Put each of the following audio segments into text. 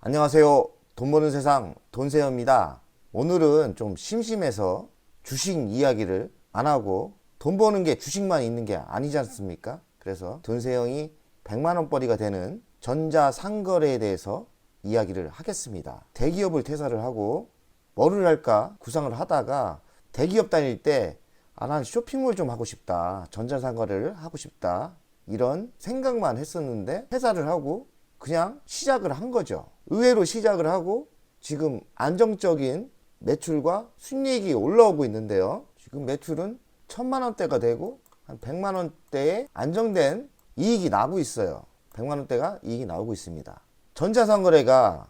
안녕하세요. 돈 버는 세상 돈세어입니다. 오늘은 좀 심심해서 주식 이야기를 안 하고 돈 버는 게 주식만 있는 게 아니지 않습니까? 그래서 돈세영이 100만원벌이가 되는 전자상거래에 대해서 이야기를 하겠습니다. 대기업을 퇴사를 하고 뭐를 할까 구상을 하다가 대기업 다닐 때 난 쇼핑몰 좀 하고 싶다. 전자상거래를 하고 싶다. 이런 생각만 했었는데 퇴사를 하고 그냥 시작을 한 거죠. 의외로 시작을 하고 지금 안정적인 매출과 순이익이 올라오고 있는데요. 지금 매출은 1000만원대가 되고 한 100만원대의 안정된 이익이 나고 있어요. 100만원대가 이익이 나오고 있습니다. 전자상거래가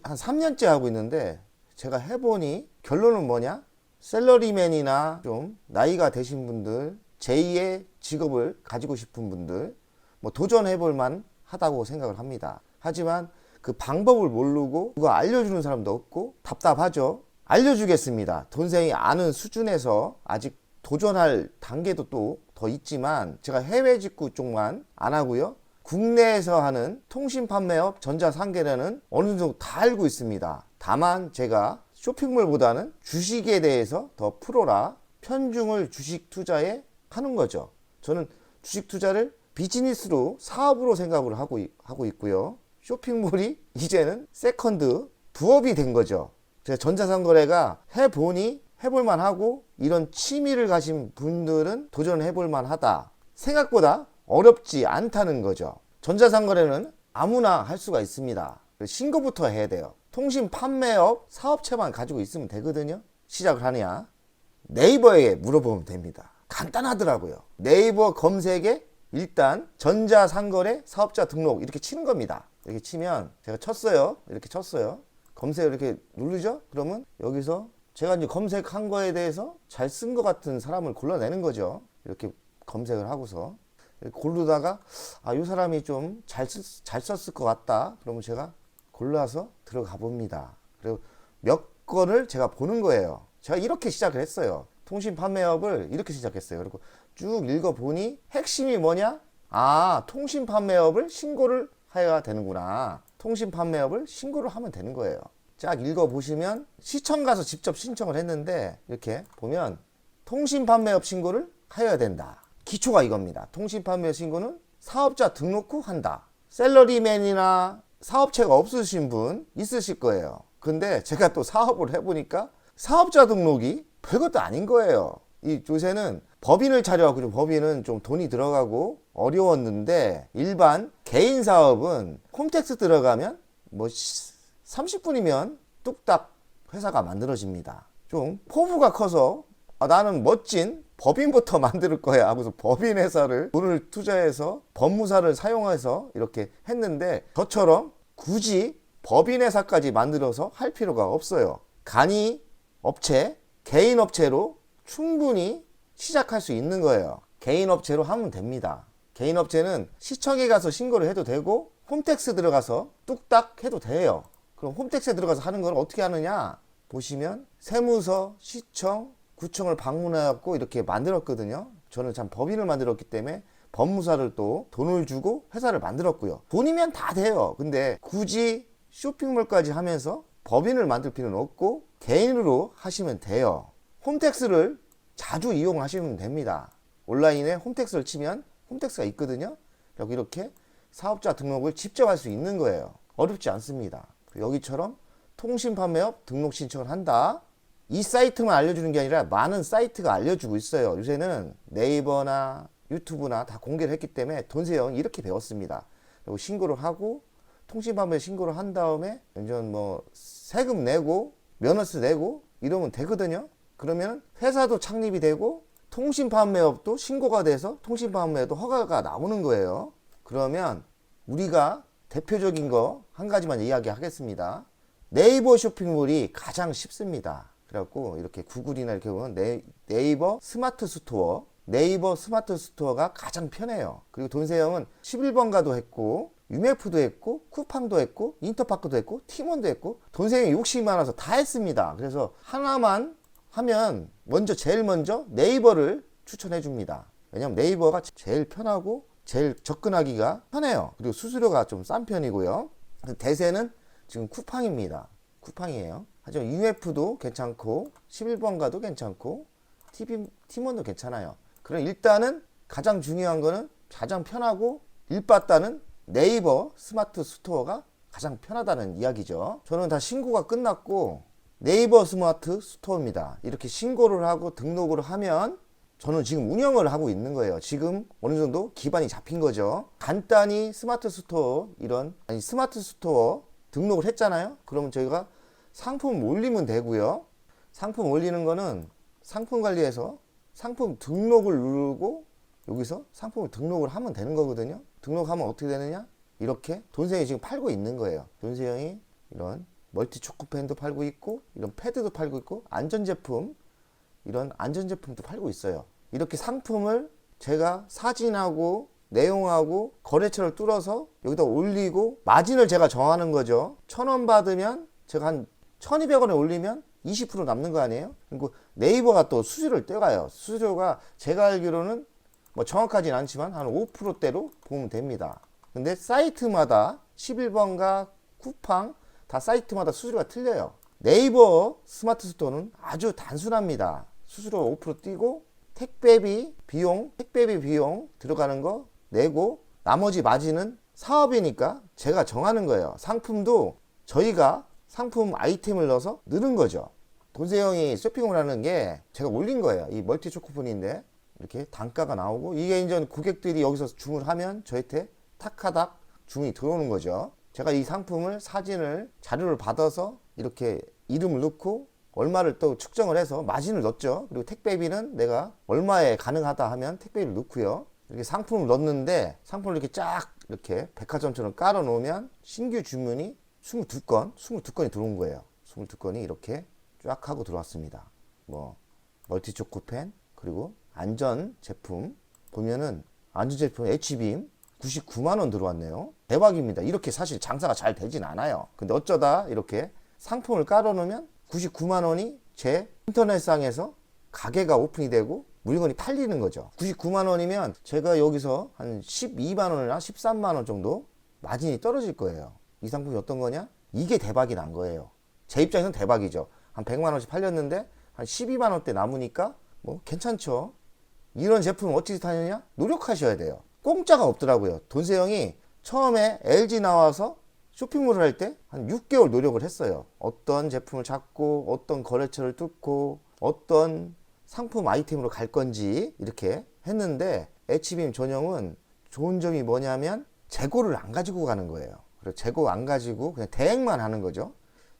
한 3년째 하고 있는데 제가 해보니 결론은 뭐냐? 셀러리맨이나 좀 나이가 되신 분들, 제2의 직업을 가지고 싶은 분들 도전해볼 만 하다고 생각을 합니다. 하지만 그 방법을 모르고 누가 알려주는 사람도 없고 답답하죠. 알려주겠습니다. 돈생이 아는 수준에서 아직 도전할 단계도 또 더 있지만 제가 해외 직구 쪽만 안 하고요. 국내에서 하는 통신 판매업 전자상거래는 어느 정도 다 알고 있습니다. 다만 제가 쇼핑몰보다는 주식에 대해서 더 프로라 편중을 주식 투자에 하는 거죠. 저는 주식 투자를 비즈니스로 사업으로 생각을 하고 있고요. 쇼핑몰이 이제는 세컨드 부업이 된 거죠. 제가 전자상거래가 해보니 해볼만 하고 이런 취미를 가진 분들은 도전해볼만 하다. 생각보다 어렵지 않다는 거죠. 전자상거래는 아무나 할 수가 있습니다. 신고부터 해야 돼요. 통신 판매업 사업체만 가지고 있으면 되거든요. 시작을 하냐? 네이버에 물어보면 됩니다. 간단하더라고요. 네이버 검색에 일단 전자상거래 사업자 등록 이렇게 치는 겁니다. 이렇게 치면 제가 쳤어요. 이렇게 쳤어요. 검색을 이렇게 누르죠? 그러면 여기서 제가 이제 검색한 거에 대해서 잘 쓴 것 같은 사람을 골라내는 거죠. 이렇게 검색을 하고서 고르다가 이 사람이 좀 잘 썼을 것 같다. 그러면 제가 골라서 들어가 봅니다. 그리고 몇 건을 제가 보는 거예요. 제가 이렇게 시작을 했어요. 통신 판매업을 이렇게 시작했어요. 그리고 쭉 읽어보니 핵심이 뭐냐? 통신 판매업을 신고를 해야 되는구나. 통신 판매업을 신고를 하면 되는 거예요. 쫙 읽어보시면 시청 가서 직접 신청을 했는데 이렇게 보면 통신 판매업 신고를 해야 된다. 기초가 이겁니다. 통신 판매업 신고는 사업자 등록 후 한다. 셀러리맨이나 사업체가 없으신 분 있으실 거예요. 근데 제가 또 사업을 해보니까 사업자 등록이 별것도 아닌 거예요. 요새는 법인을 차려갖고 법인은 좀 돈이 들어가고 어려웠는데 일반 개인 사업은 홈택스 들어가면 30분이면 뚝딱 회사가 만들어집니다. 좀 포부가 커서 나는 멋진 법인부터 만들 거야 하고서 법인 회사를 돈을 투자해서 법무사를 사용해서 이렇게 했는데 저처럼 굳이 법인 회사까지 만들어서 할 필요가 없어요. 간이 업체, 개인 업체로 충분히 시작할 수 있는 거예요. 개인 업체로 하면 됩니다. 개인 업체는 시청에 가서 신고를 해도 되고 홈택스 들어가서 뚝딱 해도 돼요. 그럼 홈택스에 들어가서 하는 건 어떻게 하느냐? 보시면 세무서, 시청, 구청을 방문해갖고 이렇게 만들었거든요. 저는 참 법인을 만들었기 때문에 법무사를 또 돈을 주고 회사를 만들었고요. 돈이면 다 돼요. 근데 굳이 쇼핑몰까지 하면서 법인을 만들 필요는 없고 개인으로 하시면 돼요. 홈택스를 자주 이용하시면 됩니다. 온라인에 홈택스를 치면 홈택스가 있거든요. 여기 이렇게 사업자 등록을 직접 할 수 있는 거예요. 어렵지 않습니다. 여기처럼 통신 판매업 등록 신청을 한다. 이 사이트만 알려주는 게 아니라 많은 사이트가 알려주고 있어요. 요새는 네이버나 유튜브나 다 공개를 했기 때문에 돈세영 이렇게 배웠습니다. 그리고 신고를 하고 통신 판매 신고를 한 다음에 완전 세금 내고 면허세 내고 이러면 되거든요. 그러면 회사도 창립이 되고 통신 판매업도 신고가 돼서 통신 판매도 허가가 나오는 거예요. 그러면 우리가 대표적인 거 한 가지만 이야기하겠습니다. 네이버 쇼핑몰이 가장 쉽습니다. 그래갖고 이렇게 구글이나 이렇게 보면 네이버 스마트 스토어, 네이버 스마트 스토어가 가장 편해요. 그리고 돈세영은 11번가도 했고 유메프도 했고 쿠팡도 했고 인터파크도 했고 티몬도 했고 돈세영이 욕심이 많아서 다 했습니다. 그래서 하나만 하면 제일 먼저 네이버를 추천해 줍니다. 왜냐면 네이버가 제일 편하고 제일 접근하기가 편해요. 그리고 수수료가 좀 싼 편이고요. 대세는 지금 쿠팡입니다. 쿠팡이에요. 하지만 UF도 괜찮고 11번가도 괜찮고 T몬도 괜찮아요. 그럼 일단은 가장 중요한 거는 가장 편하고 일바따는 네이버 스마트 스토어가 가장 편하다는 이야기죠. 저는 다 신고가 끝났고 네이버 스마트 스토어입니다. 이렇게 신고를 하고 등록을 하면 저는 지금 운영을 하고 있는 거예요. 지금 어느 정도 기반이 잡힌 거죠. 간단히 스마트 스토어 스마트 스토어 등록을 했잖아요. 그러면 저희가 상품 올리면 되고요. 상품 올리는 거는 상품 관리에서 상품 등록을 누르고 여기서 상품을 등록을 하면 되는 거거든요. 등록하면 어떻게 되느냐? 이렇게 돈세형이 지금 팔고 있는 거예요. 돈세형이 이런 멀티 초코펜도 팔고 있고 이런 패드도 팔고 있고 안전제품 이런 안전제품도 팔고 있어요. 이렇게 상품을 제가 사진하고 내용하고 거래처를 뚫어서 여기다 올리고 마진을 제가 정하는 거죠. 1,000원 받으면 제가 한 1,200원에 올리면 20% 남는 거 아니에요? 그리고 네이버가 또 수수료를 떼가요. 수수료가 제가 알기로는 뭐 정확하진 않지만 한 5%대로 보면 됩니다. 근데 사이트마다 11번가 쿠팡 다 사이트마다 수수료가 틀려요. 네이버 스마트 스토어는 아주 단순합니다. 수수료 5% 띄고 택배비 비용 들어가는 거 내고 나머지 마진은 사업이니까 제가 정하는 거예요. 상품도 저희가 상품 아이템을 넣어서 넣는 거죠. 돈세형이 쇼핑을 하는 게 제가 올린 거예요. 이 멀티 초코폰인데 이렇게 단가가 나오고 이게 이제 고객들이 여기서 주문을 하면 저한테 탁하닥 주문이 들어오는 거죠. 제가 이 상품을 사진을 자료를 받아서 이렇게 이름을 넣고 얼마를 또 측정을 해서 마진을 넣었죠. 그리고 택배비는 내가 얼마에 가능하다 하면 택배비를 넣고요. 이렇게 상품을 넣었는데 상품을 이렇게 쫙 이렇게 백화점처럼 깔아 놓으면 신규 주문이 22건이 들어온 거예요. 22건이 이렇게 쫙 하고 들어왔습니다. 뭐 멀티 초코펜 그리고 안전 제품 보면은 안전 제품 H빔 99만원 들어왔네요. 대박입니다. 이렇게 사실 장사가 잘 되진 않아요. 근데 어쩌다 이렇게 상품을 깔아 놓으면 99만원이 제 인터넷상에서 가게가 오픈이 되고 물건이 팔리는 거죠. 99만원이면 제가 여기서 한 12만원이나 13만원 정도 마진이 떨어질 거예요. 이 상품이 어떤 거냐? 이게 대박이 난 거예요. 제 입장에서는 대박이죠. 한 100만원씩 팔렸는데 한 12만원대 남으니까 뭐 괜찮죠. 이런 제품을 어떻게 타느냐? 노력하셔야 돼요. 공짜가 없더라고요. 돈세형이 처음에 LG 나와서 쇼핑몰을 할 때 한 6개월 노력을 했어요. 어떤 제품을 찾고 어떤 거래처를 뚫고 어떤 상품 아이템으로 갈 건지 이렇게 했는데 H빔 전용은 좋은 점이 뭐냐면 재고를 안 가지고 가는 거예요. 그래서 재고 안 가지고 그냥 대행만 하는 거죠.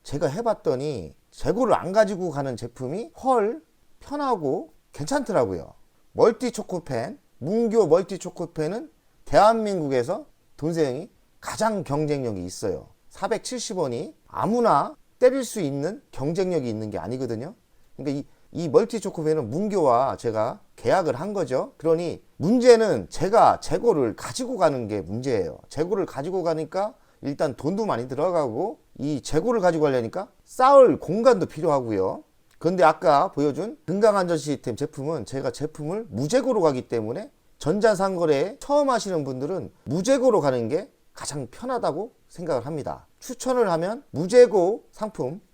제가 해봤더니 재고를 안 가지고 가는 제품이 헐 편하고 괜찮더라고요. 멀티 초코펜, 문교 멀티 초코펜은 대한민국에서 돈세형이 가장 경쟁력이 있어요. 470원이 아무나 때릴 수 있는 경쟁력이 있는 게 아니거든요. 그러니까 이 멀티 초코펜은 문교와 제가 계약을 한 거죠. 그러니 문제는 제가 재고를 가지고 가는 게 문제예요. 재고를 가지고 가니까 일단 돈도 많이 들어가고 이 재고를 가지고 가려니까 쌓을 공간도 필요하고요. 그런데 아까 보여준 건강안전 시스템 제품은 제가 제품을 무재고로 가기 때문에 전자상거래 처음 하시는 분들은 무재고로 가는 게 가장 편하다고 생각을 합니다. 추천을 하면 무재고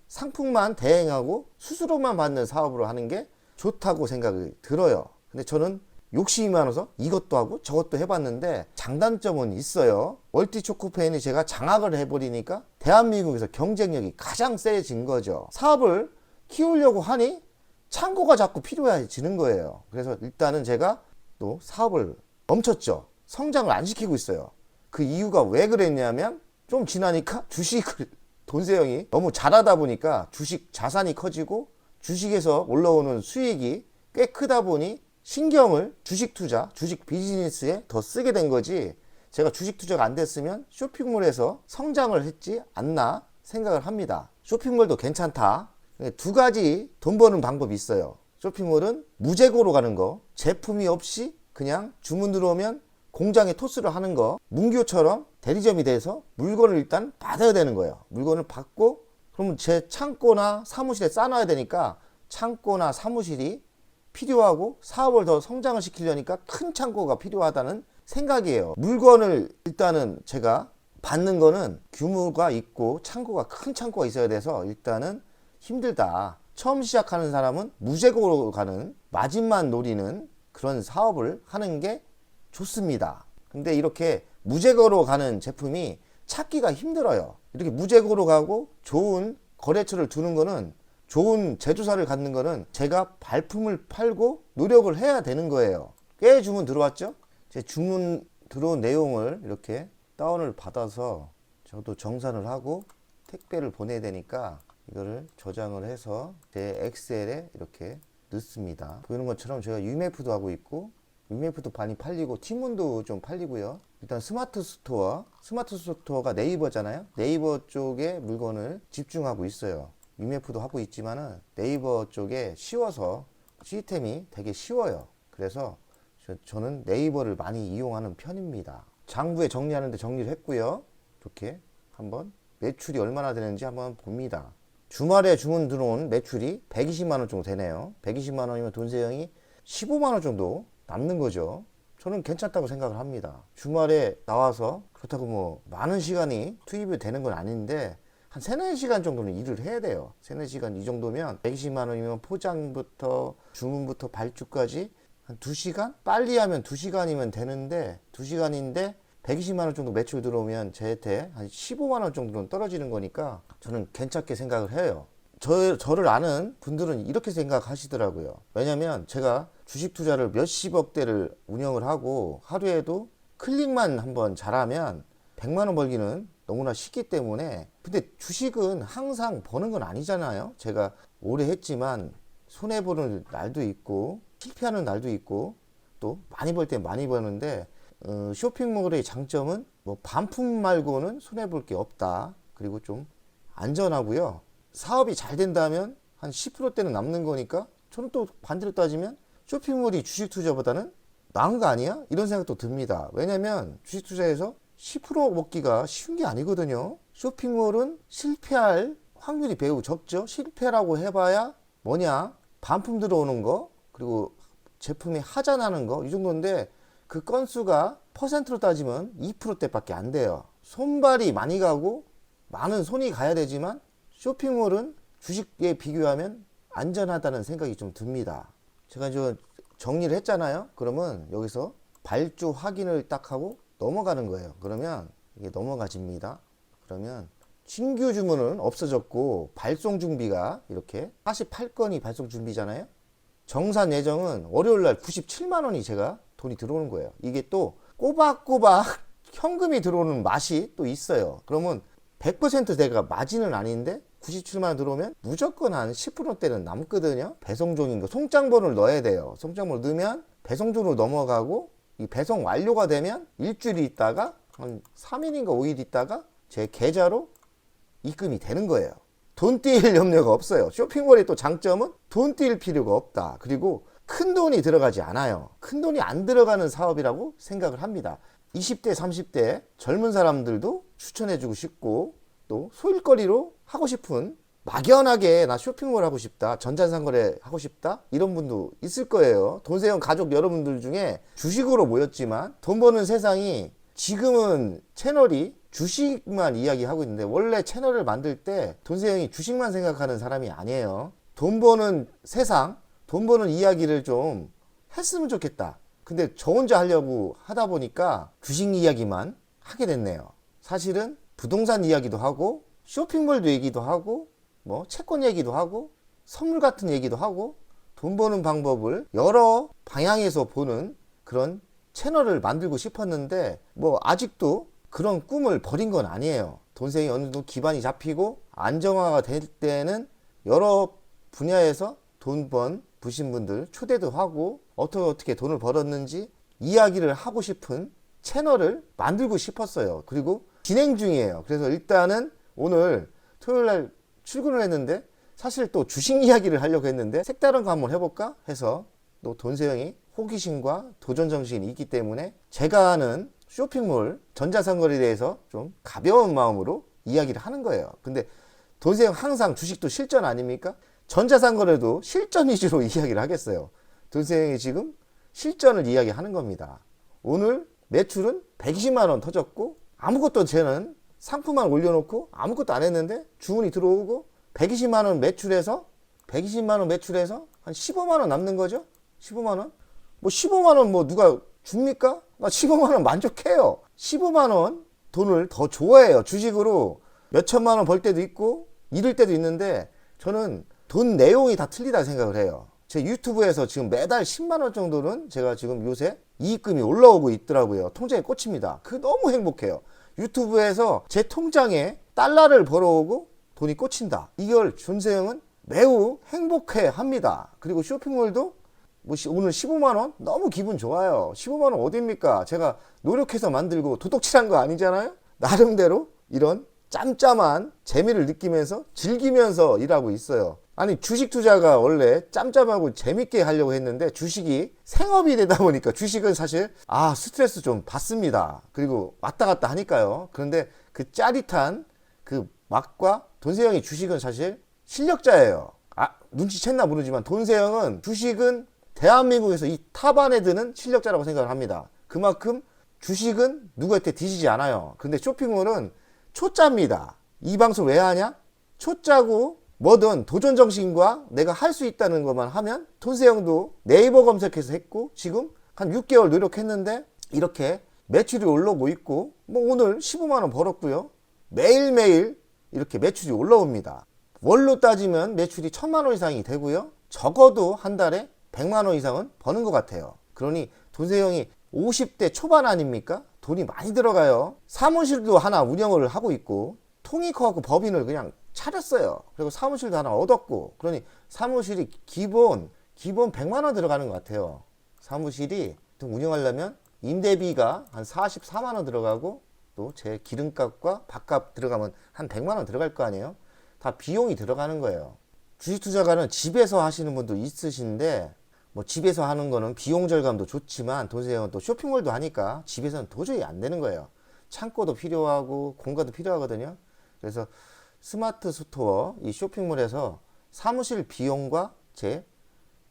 상품만 대행하고 수수료만 받는 사업으로 하는 게 좋다고 생각이 들어요. 근데 저는 욕심이 많아서 이것도 하고 저것도 해봤는데 장단점은 있어요. 멀티 초코펜이 제가 장악을 해버리니까 대한민국에서 경쟁력이 가장 세진 거죠. 사업을 키우려고 하니 창고가 자꾸 필요해지는 거예요. 그래서 일단은 제가 또 사업을 멈췄죠. 성장을 안 시키고 있어요. 그 이유가 왜 그랬냐면 좀 지나니까 주식을 돈세형이 너무 잘하다 보니까 주식 자산이 커지고 주식에서 올라오는 수익이 꽤 크다 보니 신경을 주식 투자, 주식 비즈니스에 더 쓰게 된 거지 제가 주식 투자가 안 됐으면 쇼핑몰에서 성장을 했지 않나 생각을 합니다. 쇼핑몰도 괜찮다. 두 가지 돈 버는 방법이 있어요. 쇼핑몰은 무재고로 가는 거, 제품이 없이 그냥 주문 들어오면 공장에 토스를 하는 거, 문교처럼 대리점이 돼서 물건을 일단 받아야 되는 거예요. 물건을 받고 그러면 제 창고나 사무실에 싸놔야 되니까 창고나 사무실이 필요하고 사업을 더 성장을 시키려니까 큰 창고가 필요하다는 생각이에요. 물건을 일단은 제가 받는 거는 규모가 있고 창고가 큰 창고가 있어야 돼서 일단은 힘들다. 처음 시작하는 사람은 무재고로 가는 마진만 노리는 그런 사업을 하는 게 좋습니다. 근데 이렇게 무재고로 가는 제품이 찾기가 힘들어요. 이렇게 무재고로 가고 좋은 거래처를 두는 거는, 좋은 제조사를 갖는 거는 제가 발품을 팔고 노력을 해야 되는 거예요. 꽤 주문 들어왔죠? 제 주문 들어온 내용을 이렇게 다운을 받아서 저도 정산을 하고 택배를 보내야 되니까 이거를 저장을 해서 제 엑셀에 이렇게 넣습니다. 보이는 것처럼 제가 UMF도 하고 있고, UMF도 많이 팔리고 티몬도 좀 팔리고요. 일단 스마트 스토어가 네이버잖아요. 네이버 쪽에 물건을 집중하고 있어요. UMF도 하고 있지만은 네이버 쪽에 쉬워서 시스템이 되게 쉬워요. 그래서 저는 네이버를 많이 이용하는 편입니다. 장부에 정리하는데 정리를 했고요. 이렇게 한번 매출이 얼마나 되는지 한번 봅니다. 주말에 주문 들어온 매출이 120만원 정도 되네요. 120만원이면 돈세형이 15만원 정도 남는 거죠. 저는 괜찮다고 생각을 합니다. 주말에 나와서 그렇다고 뭐 많은 시간이 투입이 되는 건 아닌데 한 3, 4시간 정도는 일을 해야 돼요. 3, 4시간 이 정도면 120만원이면 포장부터 주문부터 발주까지 한 2시간? 빨리 하면 2시간이면 되는데 2시간인데 120만원 정도 매출 들어오면 제한테 한 15만원 정도는 떨어지는 거니까 저는 괜찮게 생각을 해요. 저를 아는 분들은 이렇게 생각하시더라고요. 왜냐면 제가 주식 투자를 몇십억 대를 운영을 하고 하루에도 클릭만 한번 잘하면 100만원 벌기는 너무나 쉽기 때문에, 근데 주식은 항상 버는 건 아니잖아요. 제가 오래 했지만 손해보는 날도 있고 실패하는 날도 있고 또 많이 벌 때 많이 버는데, 쇼핑몰의 장점은 뭐 반품 말고는 손해볼 게 없다. 그리고 좀 안전하고요. 사업이 잘 된다면 한 10%대는 남는 거니까 저는 또 반대로 따지면 쇼핑몰이 주식 투자보다는 나은 거 아니야? 이런 생각도 듭니다. 왜냐면 주식 투자에서 10% 먹기가 쉬운 게 아니거든요. 쇼핑몰은 실패할 확률이 매우 적죠. 실패라고 해봐야 뭐냐? 반품 들어오는 거, 그리고 제품이 하자나는 거, 이 정도인데 그 건수가 퍼센트로 따지면 2%대밖에 안 돼요. 손발이 많이 가고 많은 손이 가야 되지만 쇼핑몰은 주식에 비교하면 안전하다는 생각이 좀 듭니다. 제가 이제 정리를 했잖아요. 그러면 여기서 발주 확인을 딱 하고 넘어가는 거예요. 그러면 이게 넘어가집니다. 그러면 신규 주문은 없어졌고 발송 준비가 이렇게 48건이 발송 준비잖아요. 정산 예정은 월요일날 97만원이 제가 돈이 들어오는 거예요. 이게 또 꼬박꼬박 현금이 들어오는 맛이 또 있어요. 그러면 100% 내가 마진은 아닌데 97만원 들어오면 무조건 한 10%대는 남거든요. 배송종인 거 송장본을 넣어야 돼요. 송장본을 넣으면 배송종으로 넘어가고, 이 배송 완료가 되면 일주일 있다가 한 3일인가 5일 있다가 제 계좌로 입금이 되는 거예요. 돈 뛸 염려가 없어요. 쇼핑몰의 또 장점은 돈 뛸 필요가 없다. 그리고 큰 돈이 들어가지 않아요. 큰 돈이 안 들어가는 사업이라고 생각을 합니다. 20대, 30대 젊은 사람들도 추천해주고 싶고, 또 소일거리로 하고 싶은, 막연하게 나 쇼핑몰 하고 싶다, 전자상거래 하고 싶다, 이런 분도 있을 거예요. 돈세형 가족 여러분들 중에 주식으로 모였지만 돈 버는 세상이, 지금은 채널이 주식만 이야기하고 있는데 원래 채널을 만들 때 돈세형이 주식만 생각하는 사람이 아니에요. 돈 버는 세상, 돈 버는 이야기를 좀 했으면 좋겠다. 근데 저 혼자 하려고 하다 보니까 주식 이야기만 하게 됐네요. 사실은 부동산 이야기도 하고 쇼핑몰도 얘기도 하고 뭐 채권 얘기도 하고 선물 같은 얘기도 하고 돈 버는 방법을 여러 방향에서 보는 그런 채널을 만들고 싶었는데, 뭐 아직도 그런 꿈을 버린 건 아니에요. 돈세형이 어느 정도 기반이 잡히고 안정화가 될 때는 여러 분야에서 돈 부신 분들 초대도 하고 어떻게 돈을 벌었는지 이야기를 하고 싶은 채널을 만들고 싶었어요. 그리고 진행 중이에요. 그래서 일단은 오늘 토요일날 출근을 했는데, 사실 또 주식 이야기를 하려고 했는데 색다른 거 한번 해볼까 해서, 또 돈세형이 호기심과 도전정신이 있기 때문에 제가 아는 쇼핑몰 전자상거래에 대해서 좀 가벼운 마음으로 이야기를 하는 거예요. 근데 돈세형 항상 주식도 실전 아닙니까? 전자상거래도 실전 위주로 이야기를 하겠어요. 돈세형이 지금 실전을 이야기하는 겁니다. 오늘 매출은 120만원 터졌고 아무것도 쟤는 상품만 올려놓고 아무것도 안 했는데 주문이 들어오고 120만 원 매출해서 한 15만 원 남는 거죠. 15만 원? 뭐 15만 원 뭐 누가 줍니까? 나 15만 원 만족해요. 15만 원 돈을 더 좋아해요. 주식으로 몇 천만 원 벌 때도 있고 잃을 때도 있는데 저는 돈 내용이 다 틀리다 생각을 해요. 제 유튜브에서 지금 매달 10만 원 정도는 제가 지금 요새 이익금이 올라오고 있더라고요. 통장에 꽂힙니다. 그 너무 행복해요. 유튜브에서 제 통장에 달러를 벌어오고 돈이 꽂힌다. 이걸 존세영은 매우 행복해 합니다. 그리고 쇼핑몰도 뭐 오늘 15만 원? 너무 기분 좋아요. 15만 원 어딥니까? 제가 노력해서 만들고 도둑질한 거 아니잖아요? 나름대로 이런 짬짬한 재미를 느끼면서 즐기면서 일하고 있어요. 아니 주식 투자가 원래 짬짬하고 재밌게 하려고 했는데 주식이 생업이 되다 보니까 주식은 사실 스트레스 좀 받습니다. 그리고 왔다 갔다 하니까요. 그런데 그 짜릿한 그 맛과 돈세영이 주식은 사실 실력자예요. 눈치챘나 모르지만 돈세영은 주식은 대한민국에서 이 탑 안에 드는 실력자라고 생각을 합니다. 그만큼 주식은 누구한테 뒤지지 않아요. 근데 쇼핑몰은 초짜입니다. 이 방송 왜 하냐? 초짜고 뭐든 도전정신과 내가 할 수 있다는 것만 하면 돈세영도 네이버 검색해서 했고 지금 한 6개월 노력했는데 이렇게 매출이 올라오고 있고 뭐 오늘 15만 원 벌었고요. 매일매일 이렇게 매출이 올라옵니다. 월로 따지면 매출이 1000만 원 이상이 되고요. 적어도 한 달에 100만 원 이상은 버는 것 같아요. 그러니 돈세영이 50대 초반 아닙니까? 돈이 많이 들어가요. 사무실도 하나 운영을 하고 있고 통이 커갖고 법인을 그냥 차렸어요. 그리고 사무실도 하나 얻었고 그러니 사무실이 기본 100만 원 들어가는 것 같아요. 사무실이 운영하려면 임대비가 한 44만 원 들어가고 또 제 기름값과 밥값 들어가면 한 100만 원 들어갈 거 아니에요. 다 비용이 들어가는 거예요. 주식투자가는 집에서 하시는 분도 있으신데 뭐 집에서 하는 거는 비용 절감도 좋지만 돈세영은 또 쇼핑몰도 하니까 집에서는 도저히 안 되는 거예요. 창고도 필요하고 공간도 필요하거든요. 그래서 스마트 스토어 이 쇼핑몰에서 사무실 비용과 제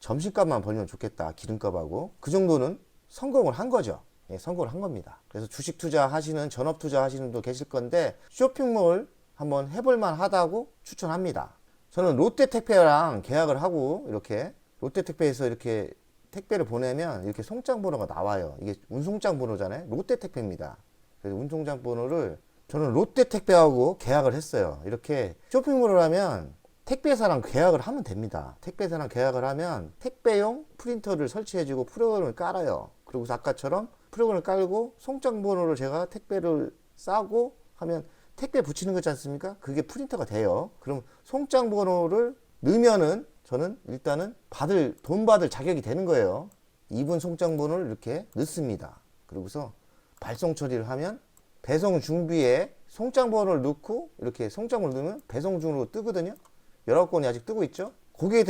점심값만 벌면 좋겠다. 기름값하고 그 정도는 성공을 한 거죠. 예, 성공을 한 겁니다. 그래서 주식 투자 하시는 전업 투자 하시는 분도 계실 건데 쇼핑몰 한번 해볼만 하다고 추천합니다. 저는 롯데택배랑 계약을 하고 이렇게 롯데택배에서 이렇게 택배를 보내면 이렇게 송장 번호가 나와요. 이게 운송장 번호잖아요. 롯데택배입니다. 그래서 운송장 번호를 저는 롯데택배하고 계약을 했어요. 이렇게 쇼핑몰을 하면 택배사랑 계약을 하면 됩니다. 택배사랑 계약을 하면 택배용 프린터를 설치해주고 프로그램을 깔아요. 그리고 아까처럼 프로그램을 깔고 송장 번호를 제가 택배를 싸고 하면 택배 붙이는 거 있지 않습니까? 그게 프린터가 돼요. 그럼 송장 번호를 넣으면은 저는 일단은 돈 받을 자격이 되는 거예요. 이분 송장 번호를 이렇게 넣습니다. 그리고서 발송 처리를 하면 배송 준비에 송장 번호를 넣고 이렇게 송장 번호를 넣으면 배송 중으로 뜨거든요. 19건이 아직 뜨고 있죠. 거기에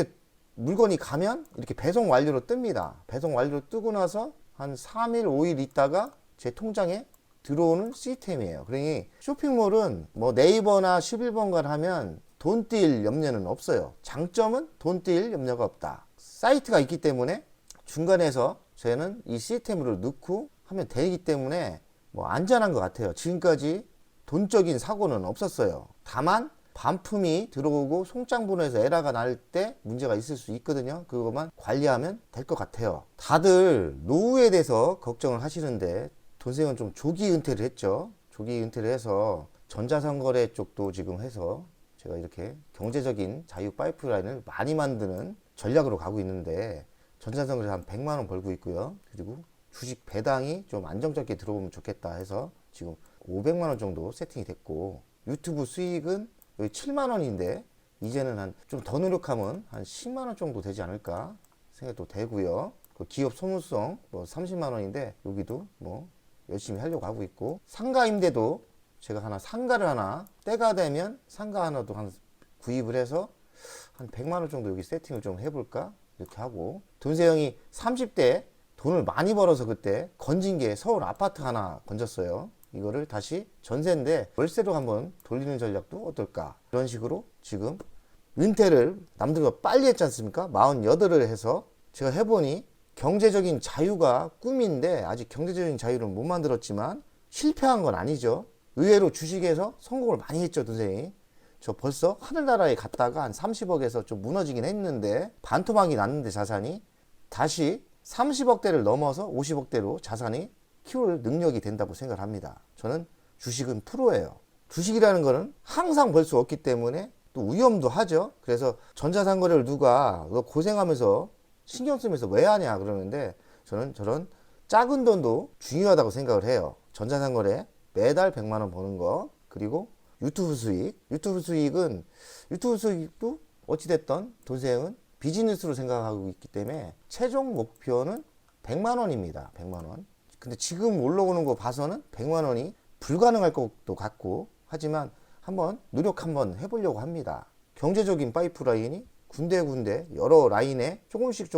물건이 가면 이렇게 배송 완료로 뜹니다. 배송 완료로 뜨고 나서 한 3일, 5일 있다가 제 통장에 들어오는 시스템이에요. 그러니 쇼핑몰은 뭐 네이버나 11번가를 하면 돈 뛸 염려는 없어요. 장점은 돈 뛸 염려가 없다. 사이트가 있기 때문에 중간에서 저희는 이 시스템으로 넣고 하면 되기 때문에 뭐 안전한 것 같아요. 지금까지 돈적인 사고는 없었어요. 다만 반품이 들어오고 송장번호에서 에러가 날 때 문제가 있을 수 있거든요. 그것만 관리하면 될 것 같아요. 다들 노후에 대해서 걱정을 하시는데 돈세영은 좀 조기 은퇴를 했죠. 조기 은퇴를 해서 전자상거래 쪽도 지금 해서 제가 이렇게 경제적인 자유 파이프라인을 많이 만드는 전략으로 가고 있는데 전자상거래 한 100만 원 벌고 있고요. 그리고 주식 배당이 좀 안정적이게 들어오면 좋겠다 해서 지금 500만 원 정도 세팅이 됐고 유튜브 수익은 여기 7만 원인데 이제는 한 좀 더 노력하면 한 10만 원 정도 되지 않을까 생각도 되고요. 그 기업 소무성 뭐 30만 원인데 여기도 뭐 열심히 하려고 하고 있고 상가 임대도 제가 상가를 하나 때가 되면 상가 하나도 구입을 해서 한 100만 원 정도 여기 세팅을 좀 해볼까 이렇게 하고 돈세영이 30대 돈을 많이 벌어서 그때 건진 게 서울 아파트 하나 건졌어요. 이거를 다시 전세인데 월세로 한번 돌리는 전략도 어떨까 이런 식으로 지금 은퇴를 남들보다 빨리 했지 않습니까? 48을 해서 제가 해보니 경제적인 자유가 꿈인데 아직 경제적인 자유를 못 만들었지만 실패한 건 아니죠. 의외로 주식에서 성공을 많이 했죠, 선생님. 저 벌써 하늘나라에 갔다가 한 30억에서 좀 무너지긴 했는데 반토막이 났는데 자산이 다시 30억대를 넘어서 50억대로 자산이 키울 능력이 된다고 생각을 합니다. 저는 주식은 프로예요. 주식이라는 거는 항상 벌 수 없기 때문에 또 위험도 하죠. 그래서 전자상거래를 누가 너 고생하면서 신경 쓰면서 왜 하냐 그러는데 저는 저런 작은 돈도 중요하다고 생각을 해요. 전자상거래 매달 100만 원 버는 거, 그리고 유튜브 수익은 유튜브 수익도 어찌됐던 돈세형은 비즈니스로 생각하고 있기 때문에 최종 목표는 100만 원입니다. 100만 원. 근데 지금 올라오는 거 봐서는 100만 원이 불가능할 것도 같고, 하지만 한번 노력 한번 해보려고 합니다. 경제적인 파이프라인이 군데군데 여러 라인에 조금씩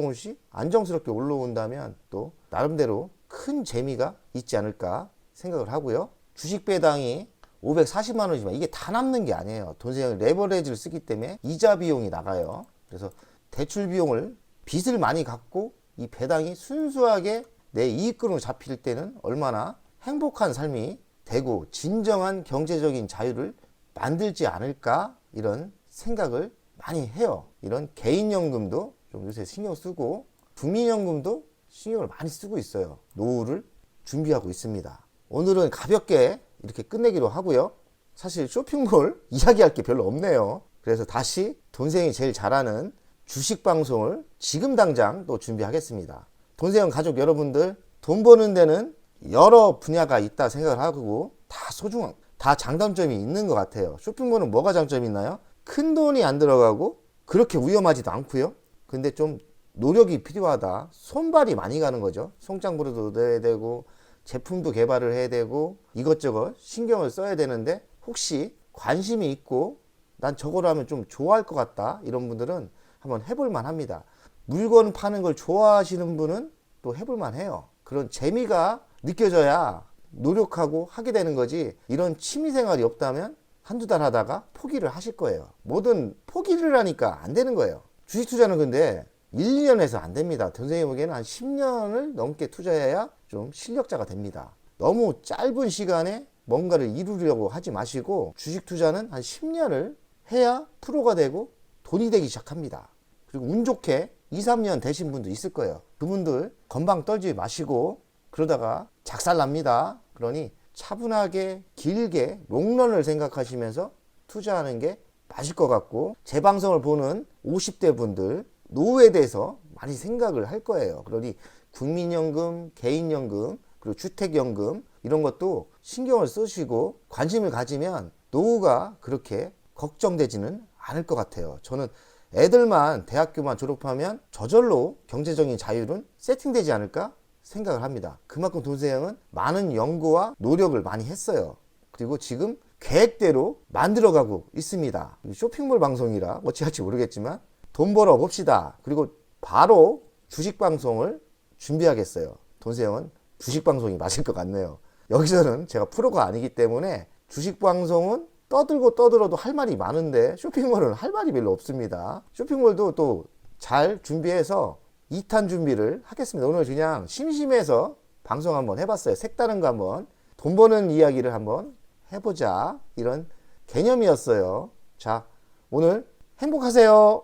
안정스럽게 올라온다면 또 나름대로 큰 재미가 있지 않을까 생각을 하고요. 주식 배당이 540만 원이지만 이게 다 남는 게 아니에요. 돈세형이 레버리지를 쓰기 때문에 이자 비용이 나가요. 그래서 대출 비용을 빚을 많이 갖고 이 배당이 순수하게 내 이익금으로 잡힐 때는 얼마나 행복한 삶이 되고 진정한 경제적인 자유를 만들지 않을까, 이런 생각을 많이 해요. 이런 개인연금도 좀 요새 신경 쓰고 국민연금도 신경을 많이 쓰고 있어요. 노후를 준비하고 있습니다. 오늘은 가볍게 이렇게 끝내기로 하고요. 사실 쇼핑몰 이야기할 게 별로 없네요. 그래서 다시 돈세형이 제일 잘하는 주식 방송을 지금 당장 또 준비하겠습니다. 돈세형 가족 여러분들, 돈 버는 데는 여러 분야가 있다 생각을 하고 다 소중한, 다 장단점이 있는 것 같아요. 쇼핑몰은 뭐가 장점이 있나요? 큰 돈이 안 들어가고 그렇게 위험하지도 않고요. 근데 좀 노력이 필요하다. 손발이 많이 가는 거죠. 송장부로도 넣어야 되고 제품도 개발을 해야 되고 이것저것 신경을 써야 되는데, 혹시 관심이 있고 난 저거를 하면 좀 좋아할 것 같다 이런 분들은 한번 해볼 만합니다. 물건 파는 걸 좋아하시는 분은 또 해볼 만해요. 그런 재미가 느껴져야 노력하고 하게 되는 거지, 이런 취미생활이 없다면 한두 달 하다가 포기를 하실 거예요. 뭐든 포기를 하니까 안 되는 거예요. 주식 투자는 근데 1, 2년에서 안 됩니다. 선생님 보기에는 한 10년을 넘게 투자해야 좀 실력자가 됩니다. 너무 짧은 시간에 뭔가를 이루려고 하지 마시고 주식 투자는 한 10년을 해야 프로가 되고 돈이 되기 시작합니다. 그리고 운 좋게 2, 3년 되신 분도 있을 거예요. 그분들 건방 떨지 마시고 그러다가 작살납니다. 그러니 차분하게 길게 롱런을 생각하시면서 투자하는 게 맞을 것 같고, 제 방송을 보는 50대 분들 노후에 대해서 많이 생각을 할 거예요. 그러니 국민연금, 개인연금, 그리고 주택연금 이런 것도 신경을 쓰시고 관심을 가지면 노후가 그렇게 걱정되지는 않을 것 같아요. 저는 애들만 대학교만 졸업하면 저절로 경제적인 자유는 세팅되지 않을까 생각을 합니다. 그만큼 돈세형은 많은 연구와 노력을 많이 했어요. 그리고 지금 계획대로 만들어가고 있습니다. 쇼핑몰 방송이라 어찌할지 모르겠지만 돈 벌어 봅시다. 그리고 바로 주식 방송을 준비하겠어요. 돈세형은 주식 방송이 맞을 것 같네요. 여기서는 제가 프로가 아니기 때문에 주식 방송은 떠들고 떠들어도 할 말이 많은데 쇼핑몰은 할 말이 별로 없습니다. 쇼핑몰도 또 잘 준비해서 2탄 준비를 하겠습니다. 오늘 그냥 심심해서 방송 한번 해봤어요. 색다른 거 한번, 돈 버는 이야기를 한번 해보자, 이런 개념이었어요. 자, 오늘 행복하세요.